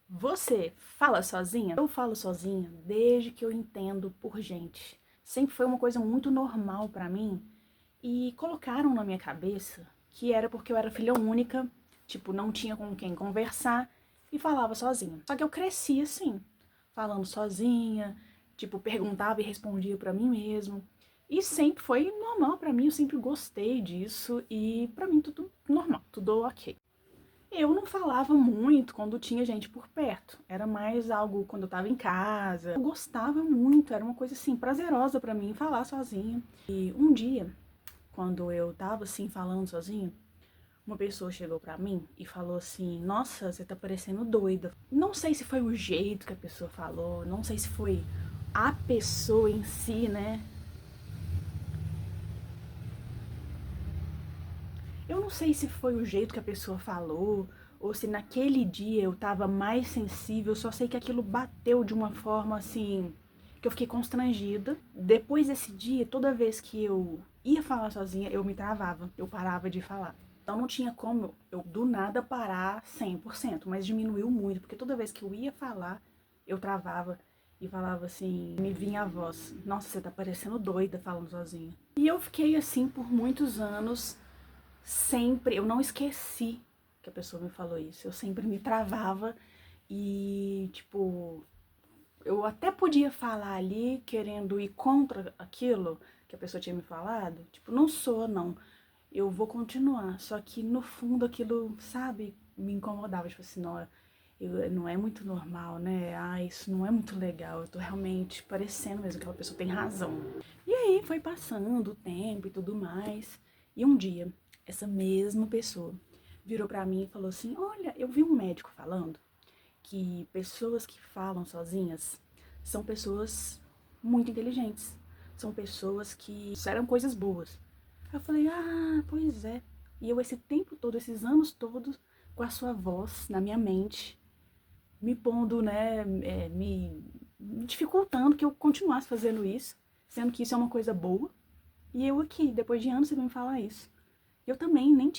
Você fala sozinha? Eu falo sozinha desde que eu entendo por gente. Sempre foi uma coisa muito normal pra mim e colocaram na minha cabeça que era porque eu era filha única, tipo, não tinha com quem conversar e falava sozinha. Só que eu cresci assim, falando sozinha, tipo, perguntava e respondia pra mim mesmo. E sempre foi normal pra mim, eu sempre gostei disso e pra mim tudo normal, tudo ok. Eu não falava muito quando tinha gente por perto. Era mais algo quando eu tava em casa. Eu gostava muito, era uma coisa assim prazerosa pra mim falar sozinha. E um dia, quando eu tava assim falando sozinha, uma pessoa chegou pra mim e falou assim: "Nossa, você tá parecendo doida". Não sei se foi o jeito que a pessoa falou, não sei se foi a pessoa em si, né? Eu não sei se foi o jeito que a pessoa falou, ou se naquele dia eu tava mais sensível, só sei que aquilo bateu de uma forma assim, que eu fiquei constrangida. Depois desse dia, toda vez que eu ia falar sozinha, eu me travava, eu parava de falar. Então não tinha como eu do nada parar 100%, mas diminuiu muito, porque toda vez que eu ia falar, eu travava e falava assim, me vinha a voz: "Nossa, você tá parecendo doida falando sozinha". E eu fiquei assim por muitos anos. Sempre, eu não esqueci que a pessoa me falou isso. Eu sempre me travava e, tipo, eu até podia falar ali querendo ir contra aquilo que a pessoa tinha me falado. Tipo, não sou, não. Eu vou continuar. Só que no fundo aquilo, sabe, me incomodava. Tipo assim, não, não é muito normal, né? Ah, isso não é muito legal. Eu tô realmente parecendo mesmo que aquela pessoa tem razão. E aí foi passando o tempo e tudo mais. E um dia, essa mesma pessoa virou pra mim e falou assim: "Olha, eu vi um médico falando que pessoas que falam sozinhas são pessoas muito inteligentes. São pessoas que fizeram coisas boas". Aí eu falei: "Ah, pois é". E eu esse tempo todo, esses anos todos, com a sua voz na minha mente, me pondo, né, me dificultando que eu continuasse fazendo isso, sendo que isso é uma coisa boa. E eu aqui, depois de anos, você vem me falar isso. Eu também nem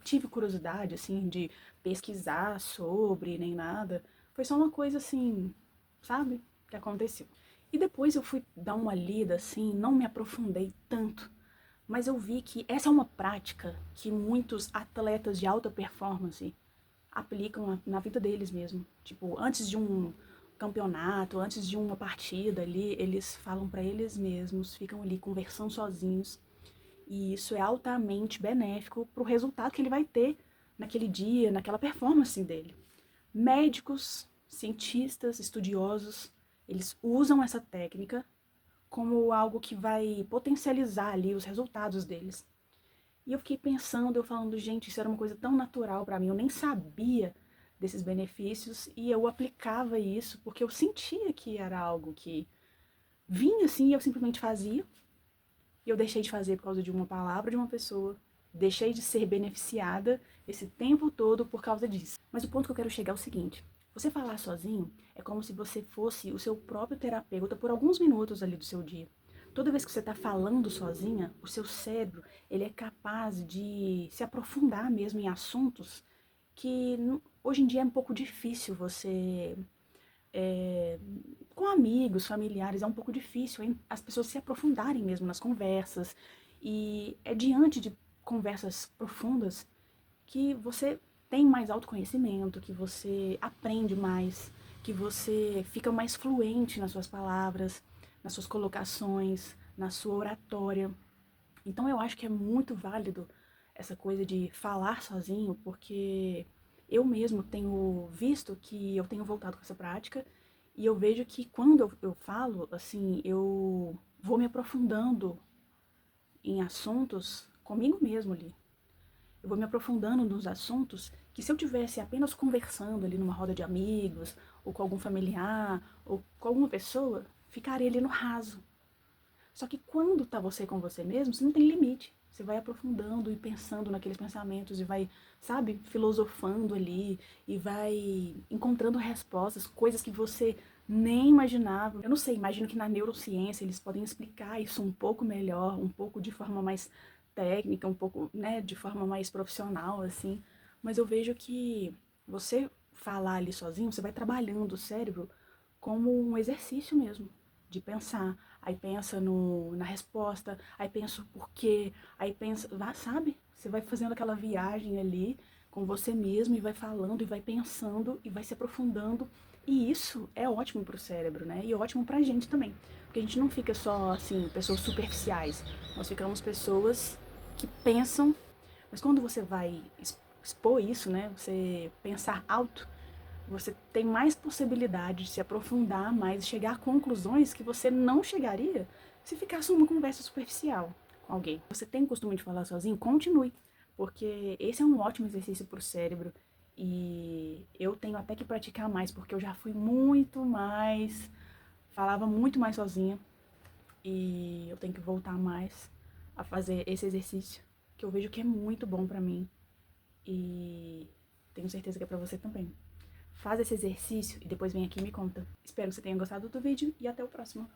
tive curiosidade, assim, de pesquisar sobre, nem nada. Foi só uma coisa, assim, sabe, que aconteceu. E depois eu fui dar uma lida, assim, não me aprofundei tanto, mas eu vi que essa é uma prática que muitos atletas de alta performance aplicam na vida deles mesmo. Tipo, antes de um campeonato, antes de uma partida ali, eles falam pra eles mesmos, ficam ali conversando sozinhos. E isso é altamente benéfico pro resultado que ele vai ter naquele dia, naquela performance dele. Médicos, cientistas, estudiosos, eles usam essa técnica como algo que vai potencializar ali os resultados deles. E eu fiquei pensando, eu falando, gente, isso era uma coisa tão natural pra mim, eu nem sabia desses benefícios e eu aplicava isso porque eu sentia que era algo que vinha assim e eu simplesmente fazia. E eu deixei de fazer por causa de uma palavra de uma pessoa, deixei de ser beneficiada esse tempo todo por causa disso. Mas o ponto que eu quero chegar é o seguinte: você falar sozinho é como se você fosse o seu próprio terapeuta por alguns minutos ali do seu dia. Toda vez que você está falando sozinha, o seu cérebro ele é capaz de se aprofundar mesmo em assuntos que hoje em dia é um pouco difícil você é, com amigos, familiares, é um pouco difícil hein? As pessoas se aprofundarem mesmo nas conversas. E é diante de conversas profundas que você tem mais autoconhecimento, que você aprende mais, que você fica mais fluente nas suas palavras, nas suas colocações, na sua oratória. Então eu acho que é muito válido essa coisa de falar sozinho, porque eu mesmo tenho visto que eu tenho voltado com essa prática e eu vejo que quando eu falo, assim, eu vou me aprofundando em assuntos comigo mesmo ali. Eu vou me aprofundando nos assuntos que se eu tivesse apenas conversando ali numa roda de amigos, ou com algum familiar, ou com alguma pessoa, ficaria ali no raso. Só que quando tá você com você mesmo, você não tem limite. Você vai aprofundando e pensando naqueles pensamentos e vai, sabe, filosofando ali e vai encontrando respostas, coisas que você nem imaginava. Eu não sei, imagino que na neurociência eles podem explicar isso um pouco melhor, um pouco de forma mais técnica, um pouco, né, de forma mais profissional, assim. Mas eu vejo que você falar ali sozinho, você vai trabalhando o cérebro como um exercício mesmo, de pensar. Aí pensa na resposta, aí pensa o porquê, aí pensa, sabe? Você vai fazendo aquela viagem ali com você mesmo e vai falando e vai pensando e vai se aprofundando. E isso é ótimo pro cérebro, né? E ótimo pra gente também. Porque a gente não fica só, assim, pessoas superficiais. Nós ficamos pessoas que pensam, mas quando você vai expor isso, né? Você pensar alto, você tem mais possibilidade de se aprofundar mais e chegar a conclusões que você não chegaria se ficasse uma conversa superficial com alguém. Você tem o costume de falar sozinho? Continue, porque esse é um ótimo exercício para o cérebro e eu tenho até que praticar mais, porque eu já fui muito mais, falava muito mais sozinha e eu tenho que voltar mais a fazer esse exercício, que eu vejo que é muito bom para mim e tenho certeza que é para você também. Faz esse exercício e depois vem aqui e me conta. Espero que você tenha gostado do vídeo e até o próximo.